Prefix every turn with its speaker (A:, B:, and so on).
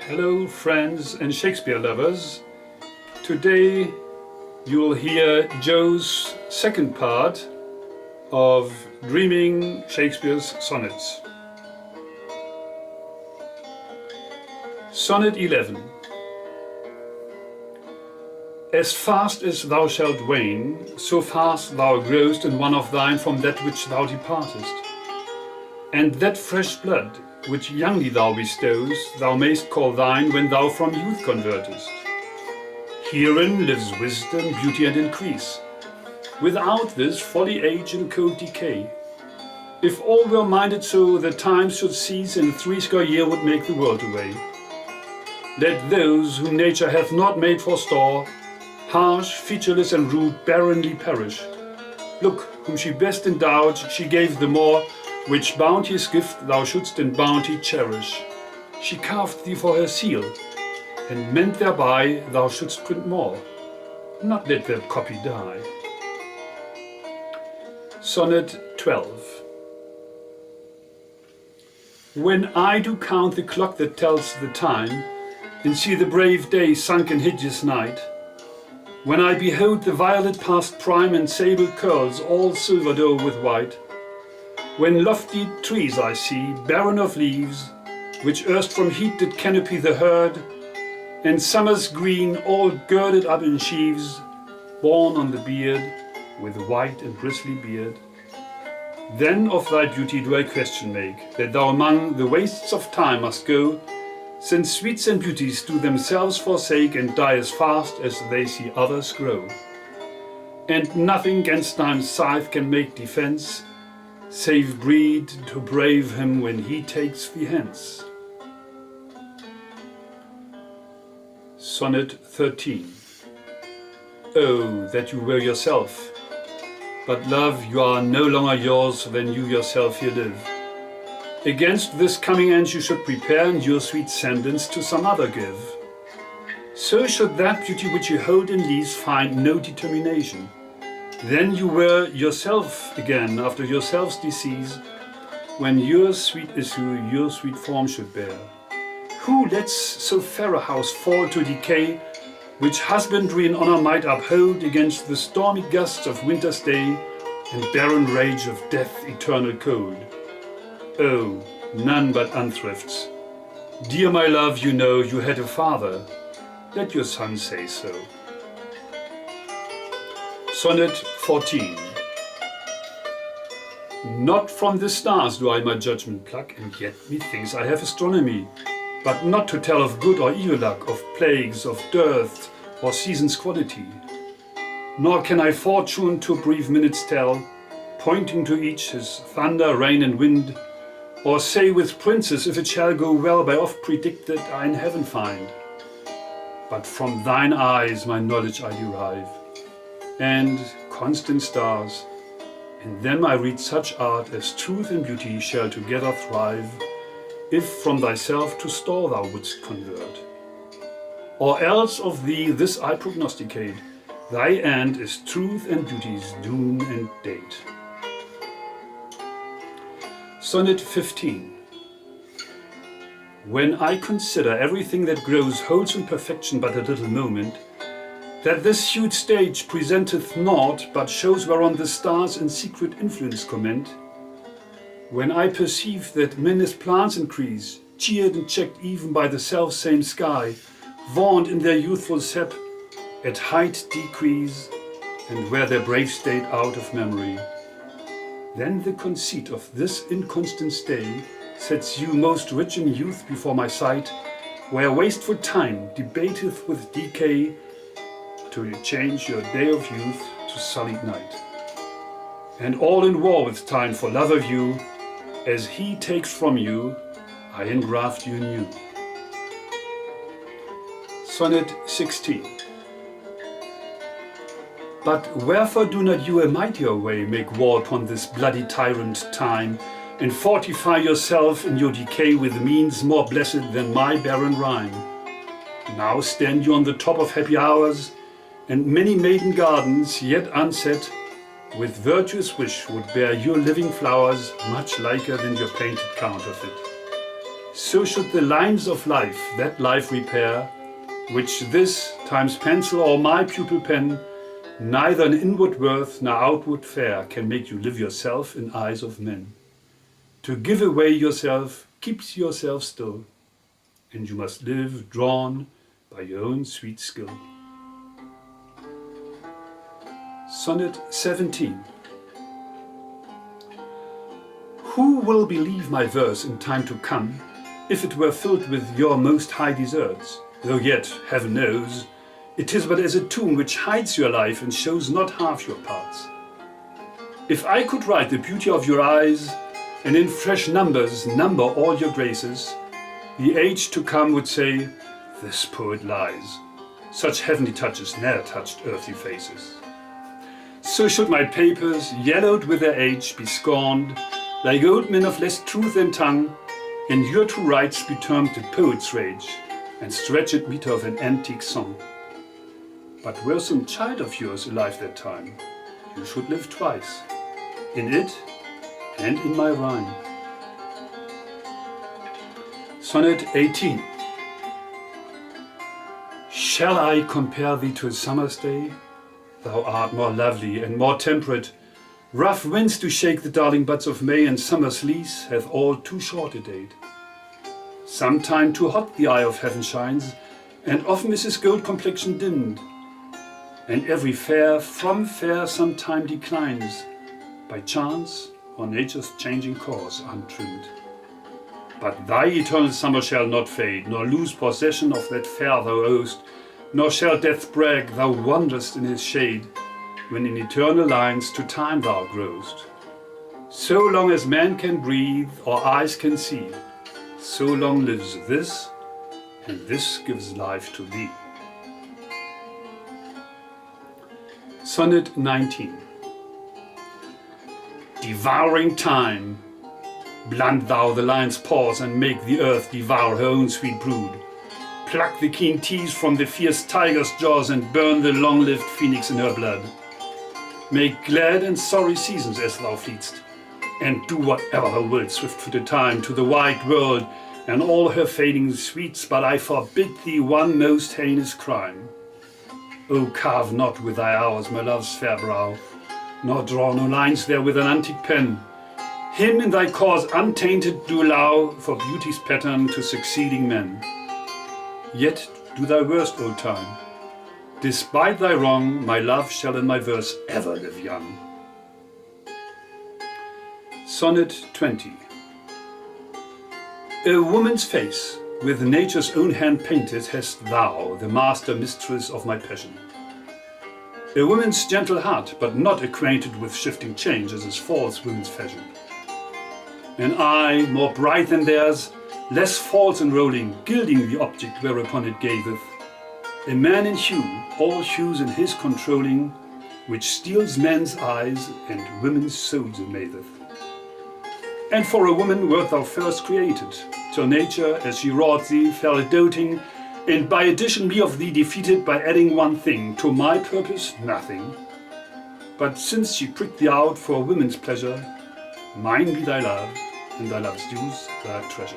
A: Hello friends and Shakespeare lovers. Today you'll hear Joe's second part of Dreaming Shakespeare's Sonnets. Sonnet 11. As fast as thou shalt wane, so fast thou growest in one of thine from that which thou departest. And that fresh blood which youngly thou bestowest, thou mayst call thine when thou from youth convertest. Herein lives wisdom, beauty and increase. Without this, folly, age and cold decay. If all were minded so, the times should cease, and 60 years would make the world away. Let those whom nature hath not made for store, harsh, featureless and rude, barrenly perish. Look, whom she best endowed, she gave the more, which bounteous gift thou shouldst in bounty cherish. She carved thee for her seal, and meant thereby thou shouldst print more, not let that copy die. Sonnet 12. When I do count the clock that tells the time, and see the brave day sunk in hideous night, when I behold the violet past prime and sable curls all silvered o'er with white, when lofty trees I see, barren of leaves, which erst from heat did canopy the herd, and summer's green all girded up in sheaves, borne on the beard, with white and bristly beard, then of thy beauty do I question make, that thou among the wastes of time must go, since sweets and beauties do themselves forsake, and die as fast as they see others grow. And nothing 'gainst thine scythe can make defence, save breed to brave him when he takes thee hence. Sonnet 13. Oh, that you were yourself! But love, you are no longer yours than you yourself here live. Against this coming end you should prepare, and your sweet sentence to some other give. So should that beauty which you hold in lease find no determination. Then you were yourself again after yourself's decease, when your sweet issue your sweet form should bear. Who lets so fair a house fall to decay, which husbandry and honour might uphold against the stormy gusts of winter's day and barren rage of death's eternal cold? Oh, none but unthrifts. Dear my love, you know you had a father. Let your son say so. Sonnet 14. Not from the stars do I my judgment pluck, and yet methinks I have astronomy, but not to tell of good or evil luck, of plagues, of dearth, or season's quality. Nor can I fortune to brief minutes tell, pointing to each his thunder, rain and wind, or say with princes if it shall go well by oft predicted I in heaven find. But from thine eyes my knowledge I derive, and constant stars, in them I read such art as truth and beauty shall together thrive, if from thyself to store thou wouldst convert. Or else of thee this I prognosticate, thy end is truth and beauty's doom and date. Sonnet 15. When I consider everything that grows holds in perfection but a little moment, that this huge stage presenteth naught, but shows whereon the stars in secret influence comment, when I perceive that men as plants increase, cheered and checked even by the self-same sky, vaunt in their youthful sap, at height decrease, and wear their brave state out of memory, then the conceit of this inconstant stay sets you most rich in youth before my sight, where wasteful time debateth with decay, to change your day of youth to sullied night. And all in war with time for love of you, as he takes from you, I engraft you new. Sonnet 16. But wherefore do not you a mightier way make war upon this bloody tyrant time, and fortify yourself in your decay with means more blessed than my barren rhyme? Now stand you on the top of happy hours, and many maiden gardens yet unset, with virtuous wish would bear your living flowers much liker than your painted counterfeit. So should the lines of life that life repair, which this times pencil or my pupil pen, neither in inward worth nor outward fair can make you live yourself in eyes of men. To give away yourself keeps yourself still, and you must live drawn by your own sweet skill. Sonnet 17. Who will believe my verse in time to come, if it were filled with your most high deserts? Though yet, heaven knows, it is but as a tomb which hides your life and shows not half your parts. If I could write the beauty of your eyes, and in fresh numbers number all your graces, the age to come would say, this poet lies. Such heavenly touches ne'er touched earthly faces. So should my papers, yellowed with their age, be scorned, like old men of less truth than tongue, and your true rights be termed the poet's rage, and stretched meter of an antique song. But were some child of yours alive that time, you should live twice, in it and in my rhyme. Sonnet 18. Shall I compare thee to a summer's day? Thou art more lovely and more temperate. Rough winds do shake the darling buds of May, and summer's lease hath all too short a date. Sometime too hot the eye of heaven shines, and often is his gold complexion dimmed. And every fair from fair sometime declines, by chance or nature's changing course untrimmed. But thy eternal summer shall not fade, nor lose possession of that fair thou owest, nor shall death brag thou wanderest in his shade, when in eternal lines to time thou growest. So long as man can breathe or eyes can see, so long lives this, and this gives life to thee. Sonnet 19. Devouring time, blunt thou the lion's paws and make the earth devour her own sweet brood. Pluck the keen teeth from the fierce tiger's jaws and burn the long-lived phoenix in her blood. Make glad and sorry seasons as thou fleetst, and do whatever thou wilt swift-footed time to the wide world and all her fading sweets, but I forbid thee one most heinous crime. O carve not with thy hours my love's fair brow, nor draw no lines there with an antique pen. Him in thy cause untainted do allow for beauty's pattern to succeeding men. Yet do thy worst, old time. Despite thy wrong, my love shall in my verse ever live young. Sonnet 20. A woman's face, with nature's own hand painted, hast thou, the master mistress of my passion. A woman's gentle heart, but not acquainted with shifting change as is false women's fashion. An eye more bright than theirs, less false and rolling, gilding the object whereupon it gazeth. A man in hue, all hues in his controlling, which steals men's eyes and women's souls amazeth. And for a woman wert thou first created, till nature, as she wrought thee, fell a-doting, and by addition me of thee defeated by adding one thing, to my purpose nothing. But since she pricked thee out for women's pleasure, mine be thy love, and thy love's dues thy treasure.